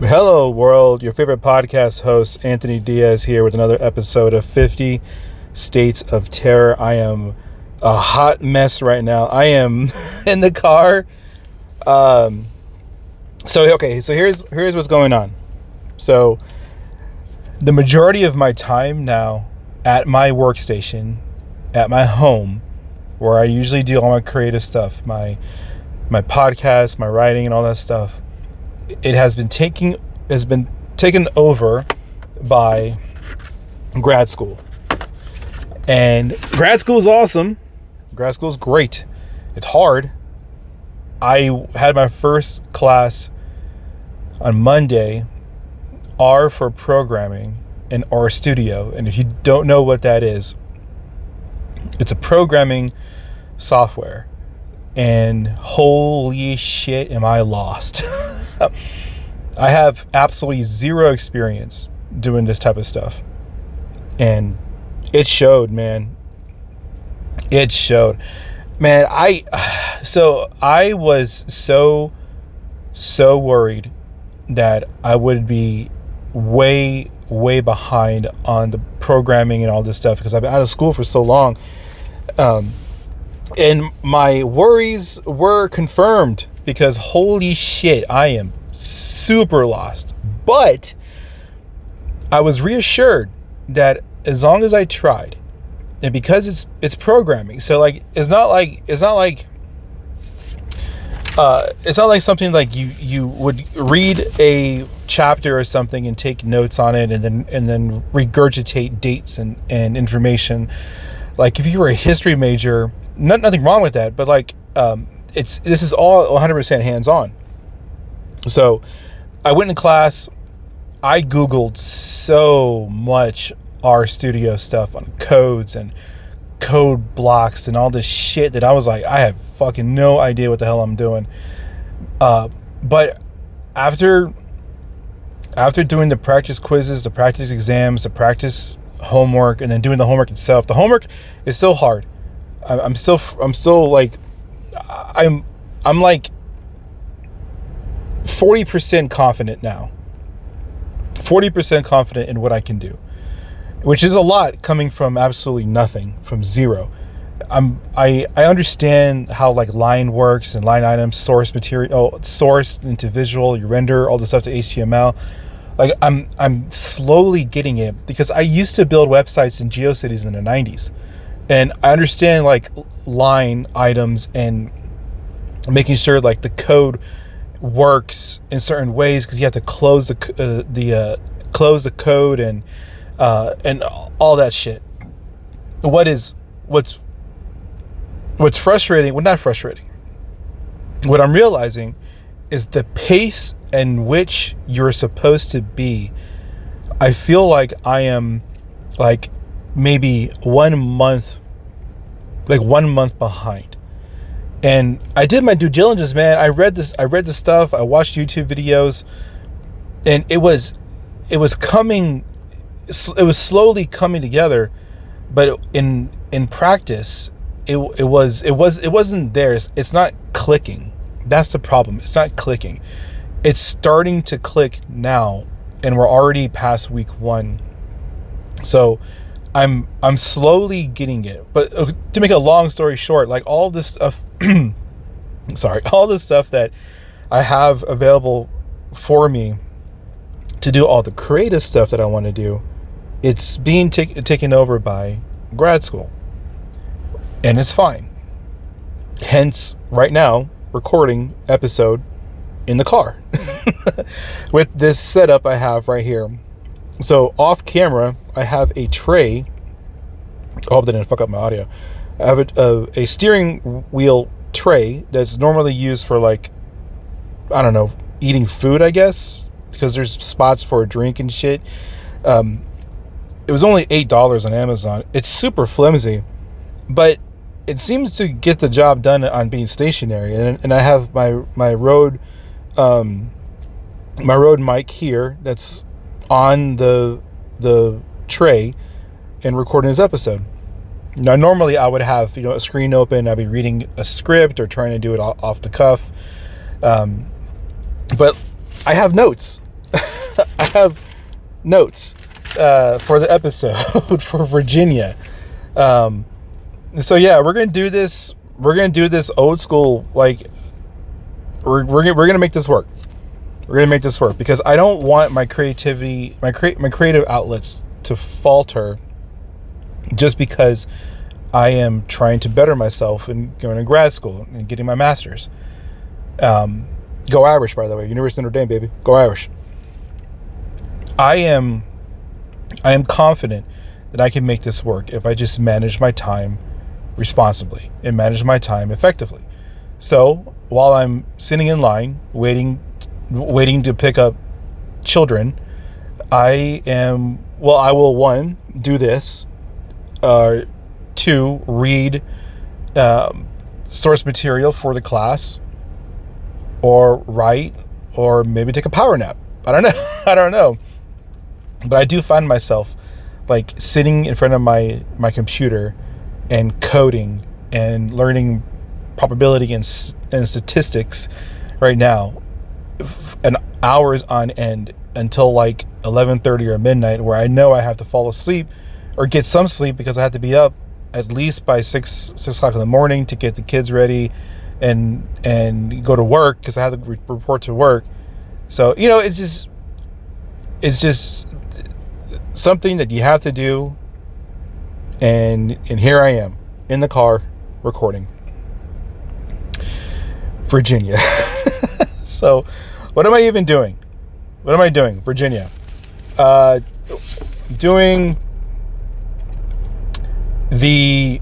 Hello, world. Your favorite podcast host, Anthony Diaz, here with another episode of 50 States of Terror. I am a hot mess right now. I am in the car. So here's what's going on. So, the majority of my time now at my workstation, at my home, where I usually do all my creative stuff, my podcast, my writing, and all that stuff, it has been taken over by grad school. And grad school is awesome. Grad school is great. It's hard. I had my first class on Monday, R for programming, in R Studio. And if you don't know what that is, it's a programming software. And holy shit, am I lost. I have absolutely zero experience doing this type of stuff. And it showed, man. It showed. Man, I was so worried that I would be way behind on the programming and all this stuff because I've been out of school for so long. And my worries were confirmed because holy shit, I am super lost. But I was reassured that as long as I tried, and because it's programming, so like it's not like something like you would read a chapter or something and take notes on it and then regurgitate dates and information. Like if you were a history major, nothing wrong with that, but like this is all 100% hands-on. So I went in class, I Googled so much R Studio stuff on codes and code blocks and all this shit that I was like, I have fucking no idea what the hell I'm doing. But after doing the practice quizzes, the practice exams, the practice homework, and then doing the homework itself, the homework is still hard. I'm still like, I'm like 40% confident now. 40% confident in what I can do, which is a lot coming from absolutely nothing, from zero. I understand how like line works and line items, source material, source into visual, you render all the stuff to HTML. Like I'm slowly getting it because I used to build websites in GeoCities in the 90s. And I understand like line items and making sure like the code works in certain ways because you have to close the code and all that shit. What's frustrating? Well, not frustrating. What I'm realizing is the pace in which you're supposed to be. I feel like I am like maybe 1 month behind. And I did my due diligence, man. I read this stuff, I watched YouTube videos, and it was slowly coming together, but in practice it wasn't there. It's not clicking. That's the problem. It's not clicking. It's starting to click now, and we're already past week 1. So I'm slowly getting it. But to make a long story short, like all this stuff all this stuff that I have available for me to do all the creative stuff that I want to do, it's being taken over by grad school. And it's fine. Hence, right now, recording episode in the car with this setup I have right here. So off camera, I have a tray. I hope that didn't fuck up my audio. I have a steering wheel tray that's normally used for like, I don't know, eating food, I guess, because there's spots for a drink and shit. It was only $8 on Amazon. It's super flimsy, but it seems to get the job done on being stationary. And I have my Rode mic here that's on the tray and recording this episode. Now, normally I would have, a screen open. I'd be reading a script or trying to do it off the cuff. But I have notes. I have notes for the episode for Virginia. So yeah, we're gonna do this. We're gonna do this old school. Like we're gonna make this work. We're gonna make this work because I don't want my creativity, my creative outlets to falter just because I am trying to better myself and going to grad school and getting my master's. Go Irish, by the way. University of Notre Dame, baby. Go Irish. I am confident that I can make this work if I just manage my time responsibly and manage my time effectively. So while I'm sitting in line waiting to pick up children, I will, one, do this, two, read source material for the class, or write, or maybe take a power nap. I don't know. I don't know. But I do find myself like sitting in front of my computer and coding and learning probability and statistics right now, and hours on end until like 11:30 or midnight, where I know I have to fall asleep or get some sleep because I have to be up at least by 6 o'clock in the morning to get the kids ready and go to work because I have to report to work. So, you know, it's just something that you have to do. And here I am in the car recording. Virginia. So what am I even doing? What am I doing? Virginia. Doing the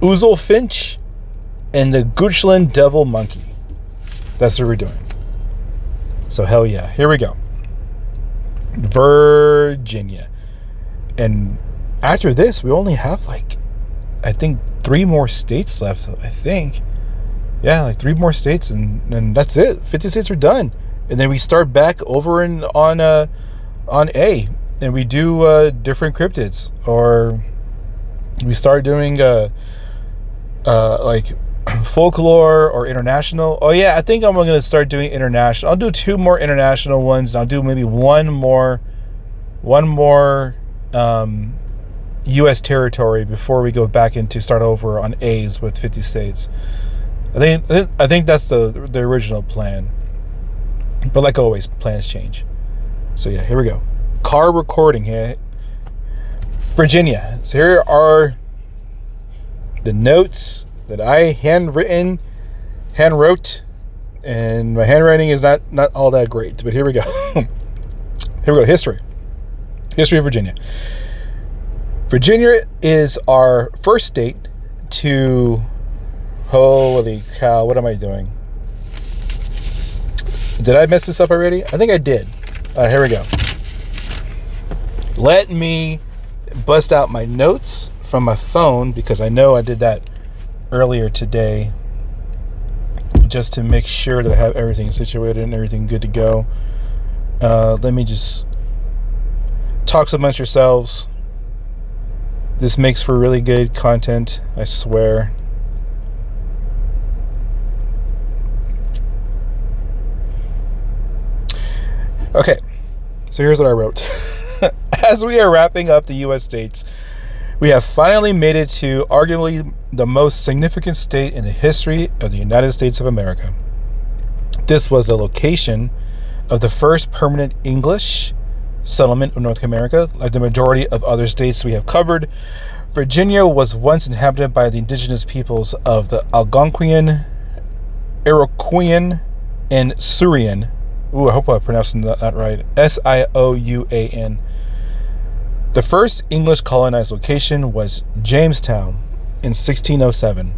Oozlefinch and the Goochland devil monkey. That's what we're doing. So hell yeah. Here we go. Virginia. And after this, we only have like, I think 3 more states left. I think. Yeah, like 3 more states, and that's it. 50 states are done. And then we start back over on A, and we do different cryptids, or we start doing like folklore or international. Oh yeah, I think I'm gonna start doing international. I'll do 2 more international ones. And I'll do maybe one more U.S. territory before we go back into start over on A's with 50 states. I think that's the original plan. But like always, plans change. So yeah, here we go. Car recording here. Virginia. So here are the notes that I handwrote, and my handwriting is not all that great, but here we go. Here we go. History of Virginia. Virginia is our first state to... Holy cow, what am I doing? Did I mess this up already? I think I did. All right, here we go. Let me bust out my notes from my phone, because I know I did that earlier today, just to make sure that I have everything situated and everything good to go. Let me just talk amongst yourselves. This makes for really good content, I swear. Okay, so here's what I wrote. As we are wrapping up the U.S. states, we have finally made it to arguably the most significant state in the history of the United States of America. This was the location of the first permanent English settlement of North America. Like the majority of other states we have covered, Virginia was once inhabited by the indigenous peoples of the Algonquian, Iroquoian, and Siouan. Ooh, I hope I'm pronouncing that right. Siouan. The first English colonized location was Jamestown in 1607.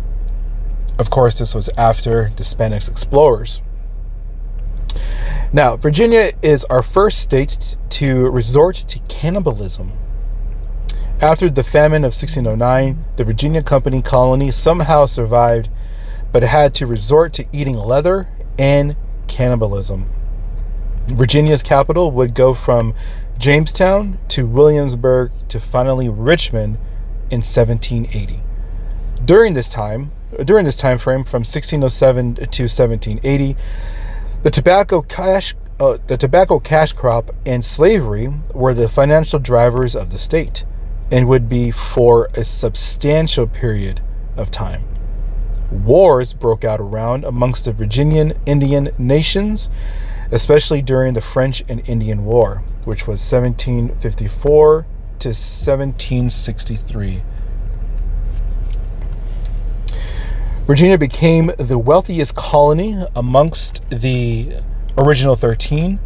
Of course, this was after the Spanish explorers. Now, Virginia is our first state to resort to cannibalism. After the famine of 1609, the Virginia Company colony somehow survived, but had to resort to eating leather and cannibalism. Virginia's capital would go from Jamestown to Williamsburg to finally Richmond in 1780. During this time frame from 1607 to 1780, the tobacco cash the tobacco cash crop and slavery were the financial drivers of the state and would be for a substantial period of time. Wars broke out around amongst the Virginian Indian nations, especially during the French and Indian War, which was 1754 to 1763. Virginia became the wealthiest colony amongst the original 13.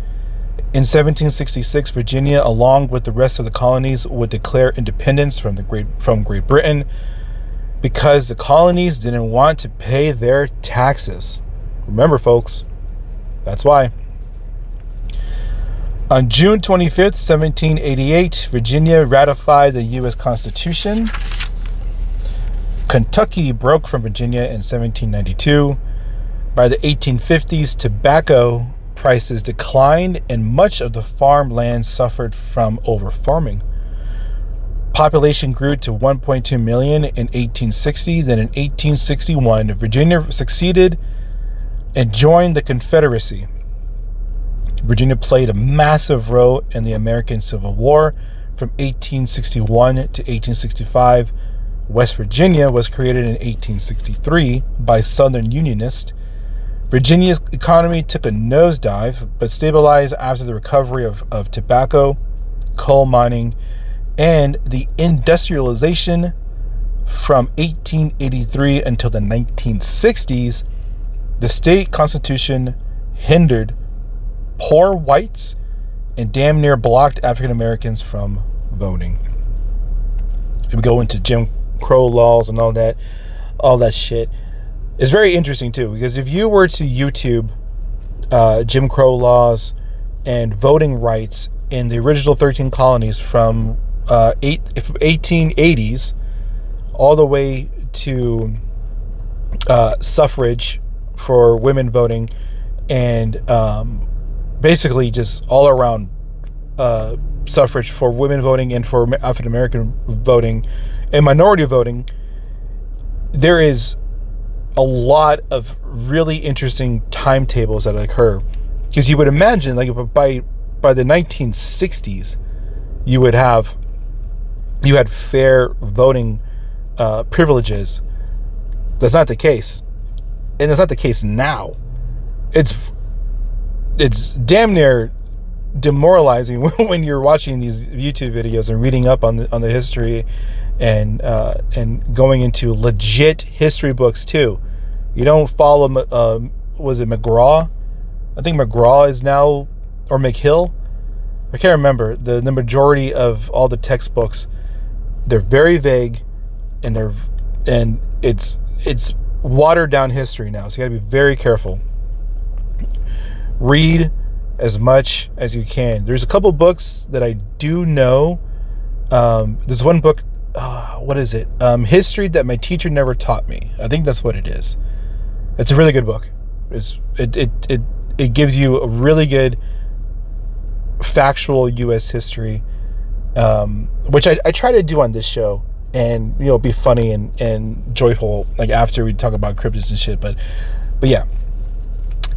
In 1766, Virginia, along with the rest of the colonies, would declare independence from Great Britain because the colonies didn't want to pay their taxes. Remember, folks, that's why. On June 25th, 1788, Virginia ratified the U.S. Constitution. Kentucky broke from Virginia in 1792. By the 1850s, tobacco prices declined and much of the farmland suffered from overfarming. Population grew to 1.2 million in 1860. Then in 1861, Virginia succeeded and joined the Confederacy. Virginia played a massive role in the American Civil War from 1861 to 1865. West Virginia was created in 1863 by Southern Unionists. Virginia's economy took a nosedive, but stabilized after the recovery of tobacco, coal mining, and the industrialization from 1883 until the 1960s. The state constitution hindered poor whites and damn near blocked African Americans from voting. We go into Jim Crow laws and all that shit. It's very interesting too, because if you were to YouTube Jim Crow laws and voting rights in the original 13 colonies from 1880s all the way to suffrage for women voting, and basically just all around suffrage for women voting and for African American voting and minority voting, there is a lot of really interesting timetables that occur. Because you would imagine, like, by the 1960s, you had fair voting privileges. That's not the case, and it's not the case now. It's damn near demoralizing when you're watching these YouTube videos and reading up on the history and going into legit history books too. You don't follow was it McGraw? I think McGraw is now, or McHill. I can't remember. The majority of all the textbooks, they're very vague, and it's watered down history now. So you got to be very careful. Read as much as you can. There's a couple books that I do know. There's one book, what is it? History That My Teacher Never Taught Me. I think that's what it is. It's a really good book. It gives you a really good factual U.S. history, which I try to do on this show, and be funny and joyful, like after we talk about cryptids and shit. But yeah,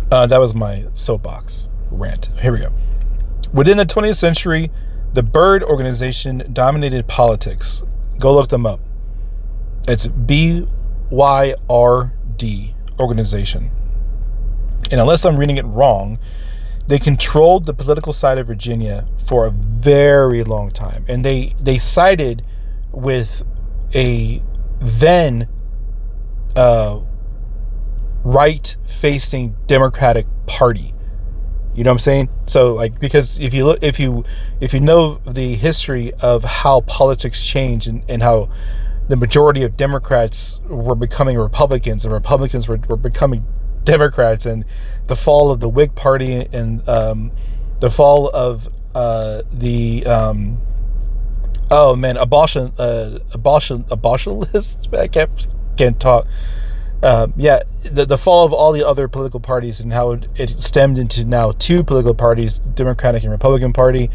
that was my soapbox rant. Here we go. Within the 20th century, the Byrd organization dominated politics. Go look them up. It's BYRD organization. And unless I'm reading it wrong, they controlled the political side of Virginia for a very long time. And they sided with a then right-facing Democratic Party. You know what I'm saying? So, like, because if you know the history of how politics changed and how the majority of Democrats were becoming Republicans and Republicans were becoming Democrats, and the fall of the Whig Party and the fall of abortionists. I can't talk. The fall of all the other political parties and how it stemmed into now two political parties, Democratic and Republican Party,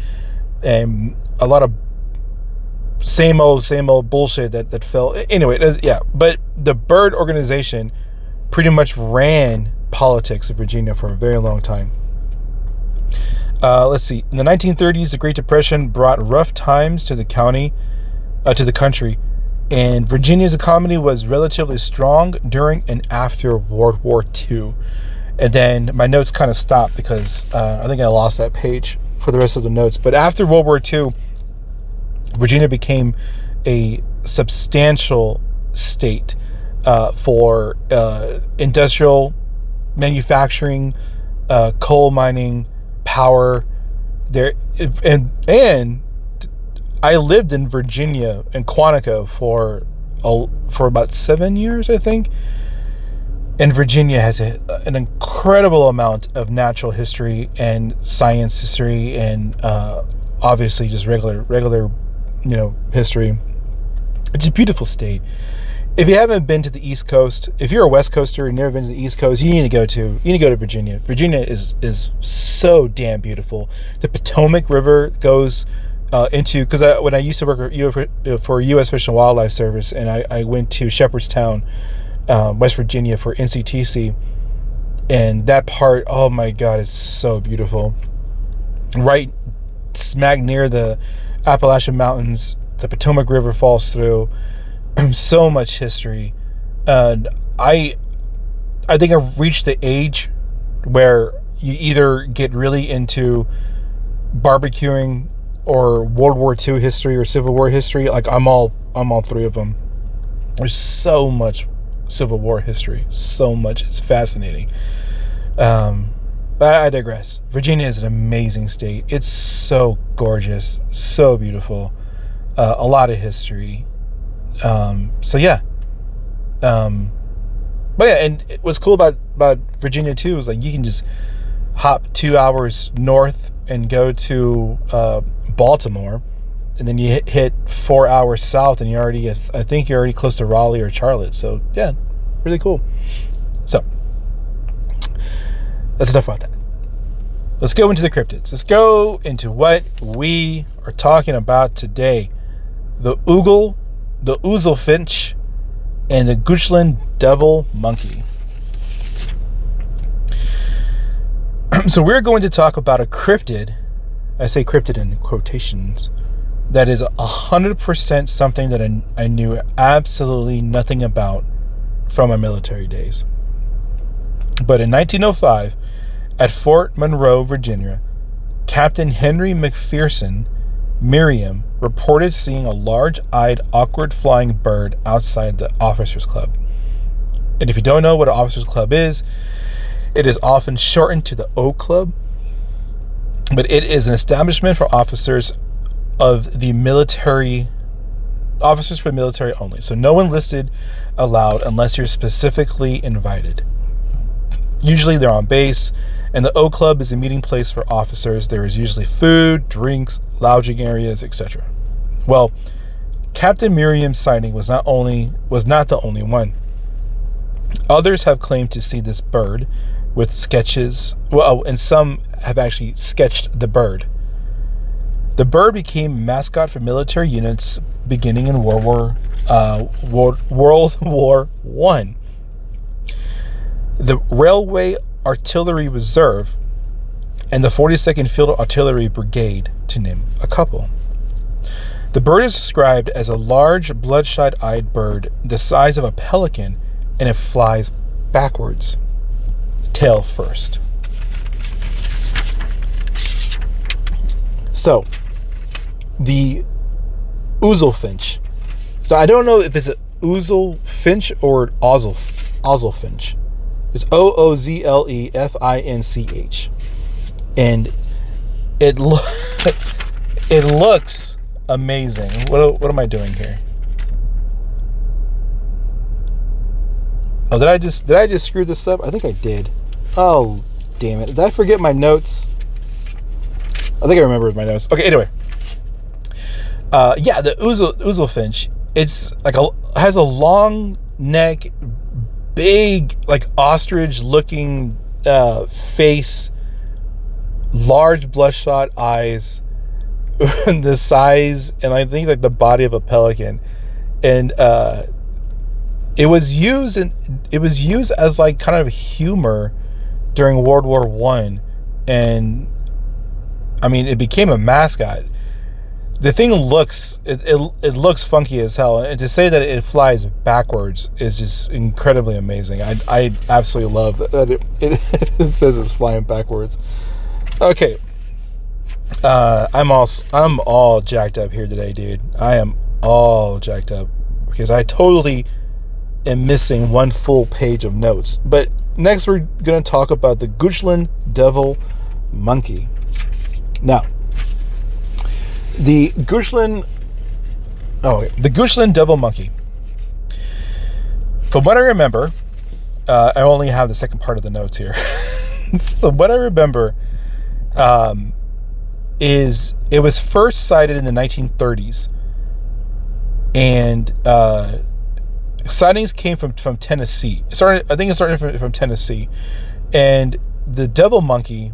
and a lot of same old bullshit that fell. Anyway, yeah. But the Byrd organization pretty much ran politics of Virginia for a very long time. Let's see. In the 1930s, the Great Depression brought rough times to the country, and Virginia's economy was relatively strong during and after World War II. And then my notes kind of stopped because I think I lost that page for the rest of the notes. But after World War II, Virginia became a substantial state for industrial manufacturing, coal mining, power. There and I lived in Virginia in Quantico for about 7 years, I think. And Virginia has an incredible amount of natural history and science history, and obviously just regular, history. It's a beautiful state. If you haven't been to the East Coast, if you're a West Coaster and never been to the East Coast, you need to go to Virginia. Virginia is so damn beautiful. The Potomac River goes because when I used to work for U.S. Fish and Wildlife Service, and I went to Shepherdstown, West Virginia for NCTC, and that part, oh my God, it's so beautiful. Right smack near the Appalachian Mountains, the Potomac River falls through. So much history. I think I've reached the age where you either get really into barbecuing or World War II history or Civil War history. Like I'm all three of them. There's so much Civil War history, so much. It's fascinating. But I digress. Virginia is an amazing state. It's so gorgeous, so beautiful. A lot of history. So yeah. But yeah, and what's cool about Virginia too is like you can just hop 2 hours north and go to Baltimore, and then you hit 4 hours south, and I think you're already close to Raleigh or Charlotte. So yeah, really cool. So that's enough about that. Let's go into the cryptids. Let's go into what we are talking about today. The Oozlefinch, and the Goochland devil monkey. So we're going to talk about a cryptid. I say cryptid in quotations. That is 100% something that I knew absolutely nothing about from my military days. But in 1905, at Fort Monroe, Virginia, Captain Henry McPherson Merriam reported seeing a large-eyed, awkward flying bird outside the Officers Club. And if you don't know what an Officers Club is, it is often shortened to the O Club, but it is an establishment for officers for the military only. So no one listed allowed unless you're specifically invited. Usually they're on base, and the O Club is a meeting place for officers. There is usually food, drinks, lounging areas, etc. Well, Captain Merriam's sighting was not the only one. Others have claimed to see this bird with sketches, and some have actually sketched the bird. The bird became mascot for military units beginning in World War I. The Railway Artillery Reserve and the 42nd Field Artillery Brigade, to name a couple. The bird is described as a large, bloodshot-eyed bird the size of a pelican, and it flies backwards, tail first. So, the Oozlefinch. So I don't know if it's an Oozlefinch or Oozlefinch. It's Oozlefinch, and it looks amazing. What am I doing here? Oh, did I just screw this up? I think I did. Oh, damn it! Did I forget my notes? I think I remember my notes. Okay, anyway. Yeah, the Oozlefinch. It's like has a long neck, big like ostrich-looking face, large bloodshot eyes, the size and I think like the body of a pelican, and it was used as like kind of humor during World War I, and I mean, it became a mascot. The thing looks it looks funky as hell, and to say that it flies backwards is just incredibly amazing. I absolutely love that it says it's flying backwards. Okay, I'm all jacked up here today, dude. I am all jacked up because I totally am missing one full page of notes. But next, we're gonna talk about the Goochland devil monkey. Now, the Goochland devil monkey. From what I remember, I only have the second part of the notes here. So what I remember is it was first sighted in the 1930s, and sightings came from Tennessee. I think it started from Tennessee, and the devil monkey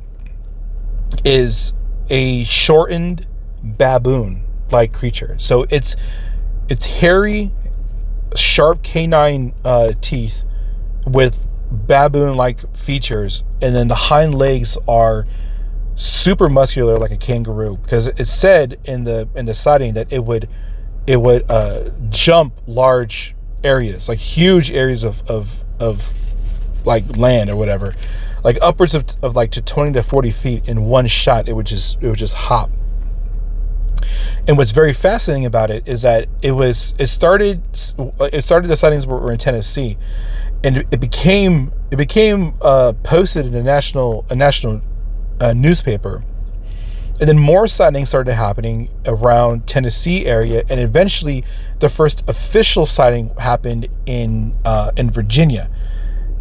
is a shortened baboon-like creature. So it's hairy, sharp canine teeth with baboon-like features, and then the hind legs are super muscular like a kangaroo, because it's said in the sighting that it would jump large areas, like huge areas of like land or whatever, like upwards of like to 20 to 40 feet in one shot. It would just hop. And what's very fascinating about it is that it started the sightings were in Tennessee, and it became posted in a national newspaper, and then more sightings started happening around Tennessee area, and eventually the first official sighting happened in Virginia.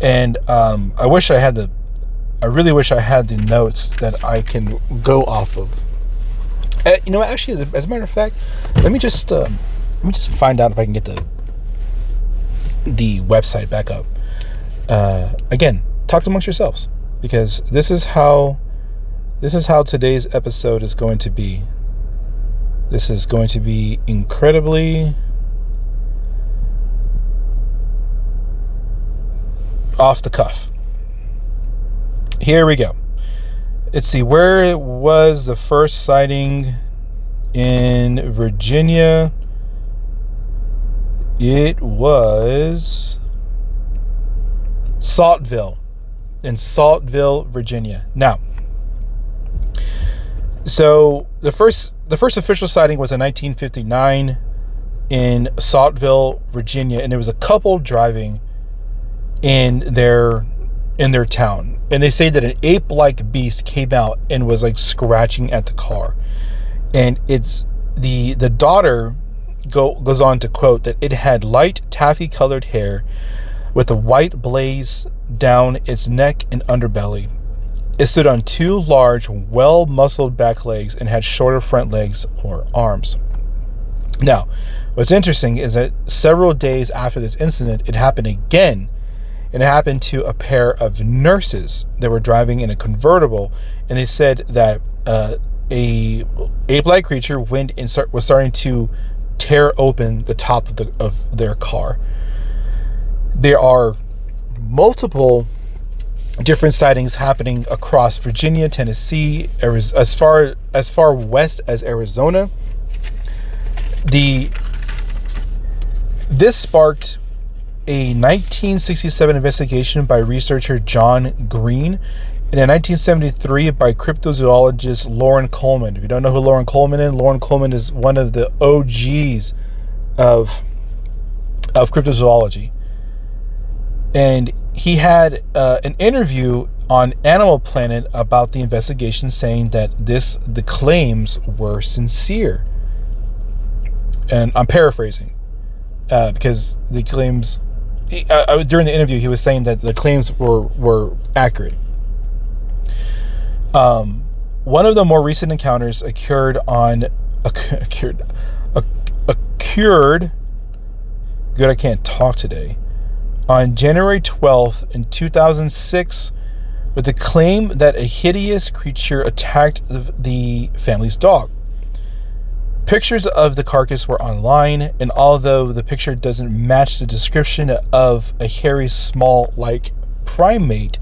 And I really wish I had the notes that I can go off of. Actually, as a matter of fact, let me just find out if I can get the website back up. Again, talk amongst yourselves, because this is how today's episode is going to be. This is going to be incredibly off the cuff. Here we go. Let's see, where was the first sighting in Virginia? It was Saltville, in Saltville, Virginia. Now, so the first official sighting was in 1959 in Saltville, Virginia, and there was a couple driving in their town, and they say that an ape-like beast came out and was like scratching at the car, and it's the daughter goes on to quote that it had light taffy colored hair with a white blaze down its neck and underbelly. It stood on two large, well-muscled back legs and had shorter front legs or arms. Now, what's interesting is that several days after this incident, it happened again. And it happened to a pair of nurses that were driving in a convertible, and they said that a ape-like creature went and was starting to tear open the top of their car. There are multiple different sightings happening across Virginia, Tennessee, as far west as Arizona. This sparked a 1967 investigation by researcher John Green, and in 1973 by cryptozoologist Lauren Coleman. If you don't know who Lauren Coleman is one of the OGs of cryptozoology. And he had an interview on Animal Planet about the investigation, saying that the claims were sincere. And I'm paraphrasing, because the claims, during the interview, he was saying that the claims were accurate. One of the more recent encounters occurred. Good, I can't talk today. On January 12th in 2006, with the claim that a hideous creature attacked the family's dog. Pictures of the carcass were online, and although the picture doesn't match the description of a hairy, small-like primate,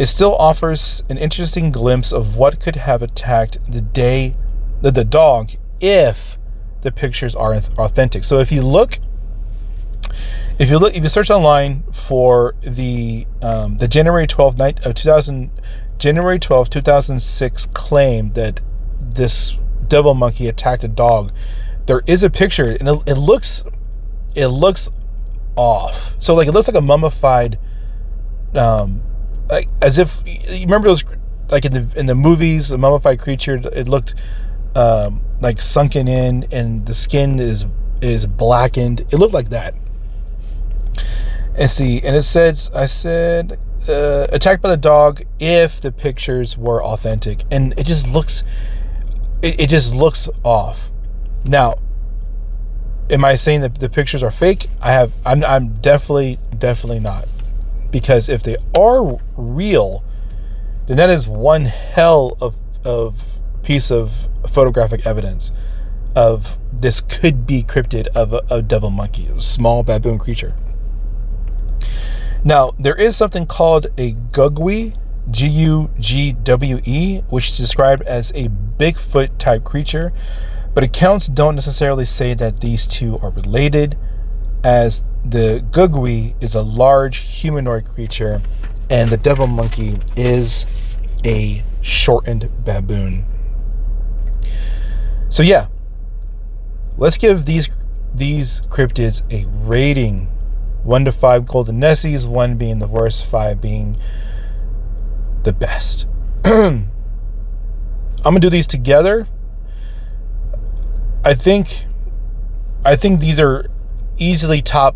it still offers an interesting glimpse of what could have attacked the dog if the pictures are authentic. So if you search online for the January 12, 2006 claim that this devil monkey attacked a dog, there is a picture, and it looks off. So like it looks like a mummified, like as if you remember those, like in the movies, a mummified creature. It looked like sunken in, and the skin is blackened. It looked like that. And it said attacked by the dog if the pictures were authentic, and it just looks off. Now, am I saying that the pictures are fake? I'm definitely not, because if they are real, then that is one hell of piece of photographic evidence of this could be cryptid of a devil monkey, a small baboon creature. Now, there is something called a gugwe, Gugwe, which is described as a Bigfoot type creature, but accounts don't necessarily say that these two are related, as the gugwe is a large humanoid creature and the devil monkey is a shortened baboon. So yeah, let's give these cryptids a rating. 1 to 5 golden Nessies, 1 being the worst, 5 being the best. I'm gonna do these together. I think these are easily top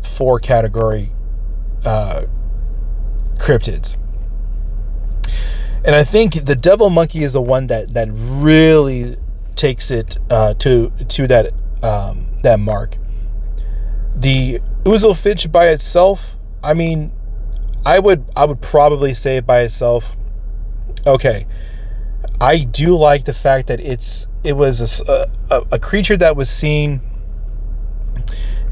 4 category cryptids. And I think the devil monkey is the one that really takes it to that mark. The Oozlefinch by itself, I mean, I would probably say it by itself. Okay, I do like the fact that it was a creature that was seen,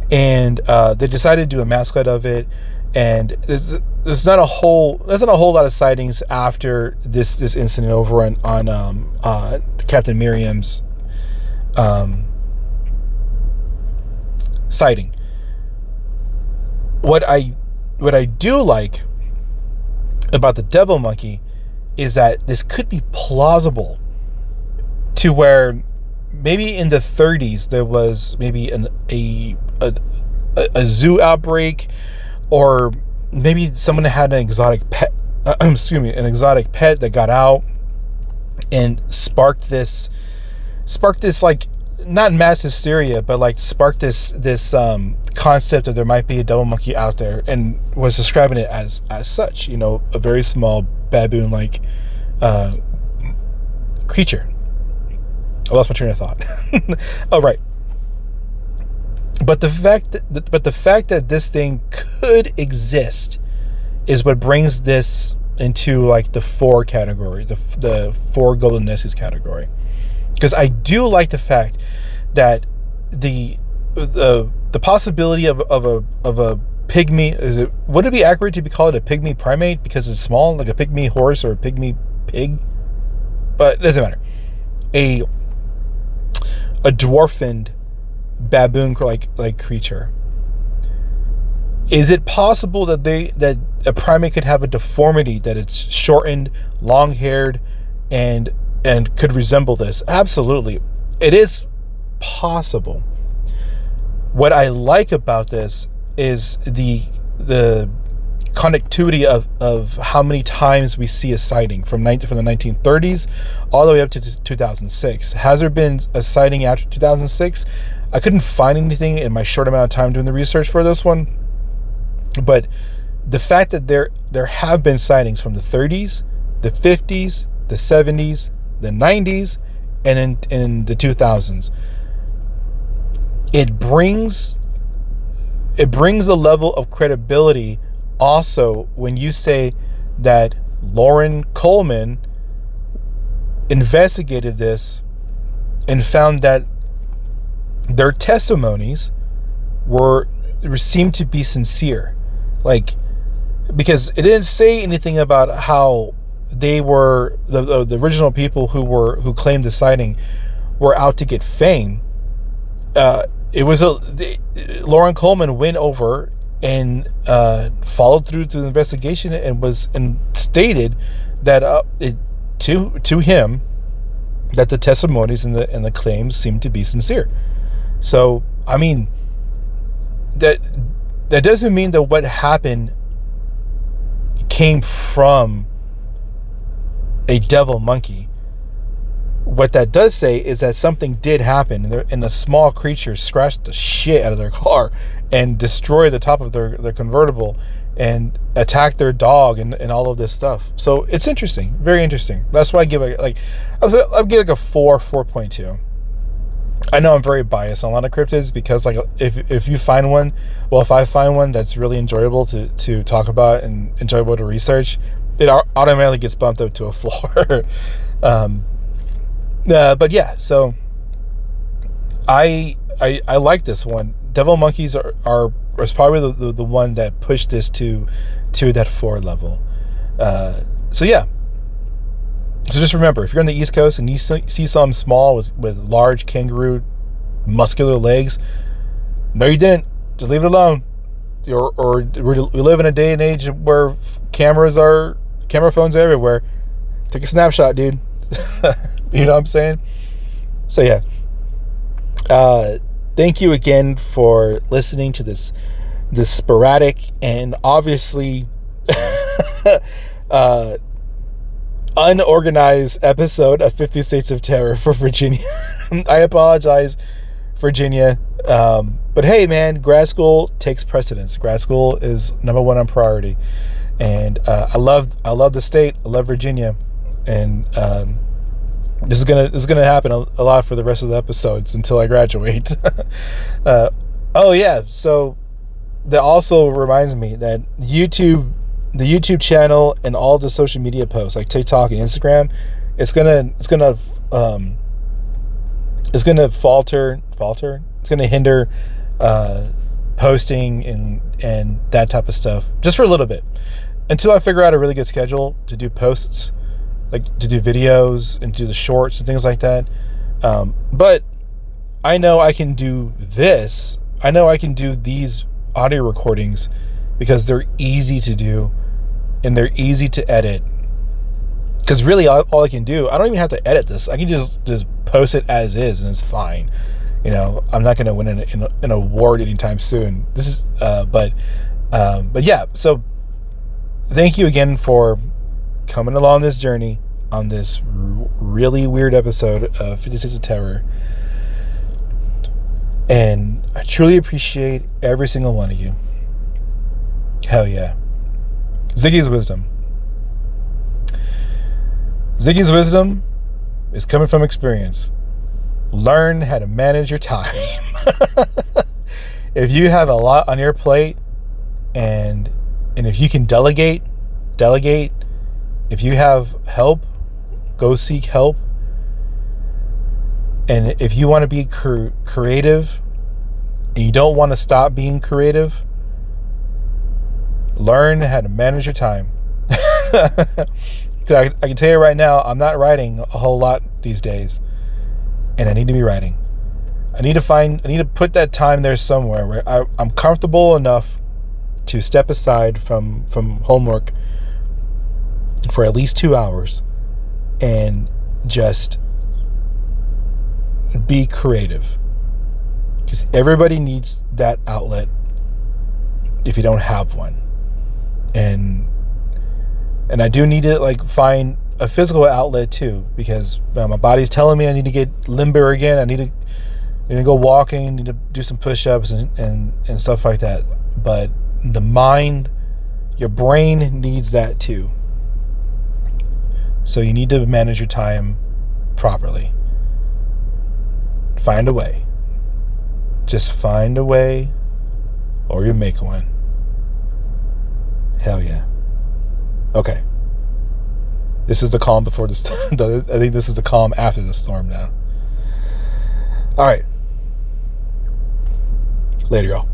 and they decided to do a mascot of it, and there's not a whole lot of sightings after this incident over on Captain Miriam's sighting. What I do like about the devil monkey is that this could be plausible to where maybe in the 30s there was maybe a zoo outbreak, or maybe someone had an exotic pet that got out and sparked this like, not mass hysteria, but like sparked this concept that there might be a devil monkey out there, and was describing it as such, a very small baboon like creature. I lost my train of thought. Oh, right. But the fact that this thing could exist is what brings this into like the 4 category, the 4 golden Nessies category. Because I do like the fact that the possibility of a pygmy, would it be accurate to call it a pygmy primate because it's small, like a pygmy horse or a pygmy pig? But it doesn't matter. A dwarfened baboon like creature. Is it possible that a primate could have a deformity, that it's shortened, long-haired, and could resemble this? Absolutely. It is possible. What I like about this is the connectivity of how many times we see a sighting from the 1930s all the way up to 2006. Has there been a sighting after 2006? I couldn't find anything in my short amount of time doing the research for this one, but the fact that there have been sightings from the 30s, the 50s, the 70s, the 90s, and in the 2000s, it brings a level of credibility. Also, when you say that Lauren Coleman investigated this and found that their testimonies seemed to be sincere. Like, because it didn't say anything about how they were the original people who claimed the sighting were out to get fame. It was Lauren Coleman went over and followed through to the investigation and stated that to him that the testimonies and the claims seemed to be sincere. So I mean, that doesn't mean that what happened came from a devil monkey. What that does say is that something did happen, and a small creature scratched the shit out of their car and destroyed the top of their convertible and attacked their dog and all of this stuff. So it's interesting, very interesting. That's why I give it I'll give like a 4.2. I know I'm very biased on a lot of cryptids because like if you find one, well, if I find one that's really enjoyable to talk about and enjoyable to research, it automatically gets bumped up to a 4. But yeah, so I like this one. Devil monkeys are probably the one that pushed this to that 4 level. So yeah. So just remember, if you're on the East Coast and you see something small with large kangaroo muscular legs, no, you didn't. Just leave it alone. Or we live in a day and age where camera phones are everywhere. Take a snapshot, dude. You know what I'm saying? So yeah. Thank you again for listening to this sporadic and obviously unorganized episode of 50 States of Terror for Virginia. I apologize, Virginia. But hey, man, grad school takes precedence. Grad school is number one on priority. And I love the state. I love Virginia. And this is gonna happen a lot for the rest of the episodes until I graduate. Oh yeah, so that also reminds me that the YouTube channel and all the social media posts like TikTok and Instagram, it's gonna falter. It's gonna hinder posting and that type of stuff just for a little bit until I figure out a really good schedule to do posts, like to do videos and do the shorts and things like that. But I know I can do this. I know I can do these audio recordings because they're easy to do and they're easy to edit. Because really, all I can do, I don't even have to edit this. I can just post it as is, and it's fine. You know, I'm not going to win an award anytime soon. This is, but yeah. So, thank you again for coming along this journey on this really weird episode of 56 of Terror. And I truly appreciate every single one of you. Hell yeah. Ziggy's wisdom. Ziggy's wisdom is coming from experience. Learn how to manage your time. If you have a lot on your plate and if you can delegate. If you have help, go seek help. And if you want to be creative and you don't want to stop being creative, learn how to manage your time. So I can tell you right now, I'm not writing a whole lot these days, and I need to be writing. I need to put that time there somewhere where I'm comfortable enough to step aside from homework for at least 2 hours and just be creative, because everybody needs that outlet if you don't have one. And I do need to like find a physical outlet too, because my body's telling me I need to get limber again. I need to go walking, need to do some push-ups and stuff like that. But the mind, your brain needs that too. So you need to manage your time properly. Find a way. Just find a way, or you make one. Hell yeah. Okay. This is the calm before the storm. I think this is the calm after the storm now. All right. Later, y'all.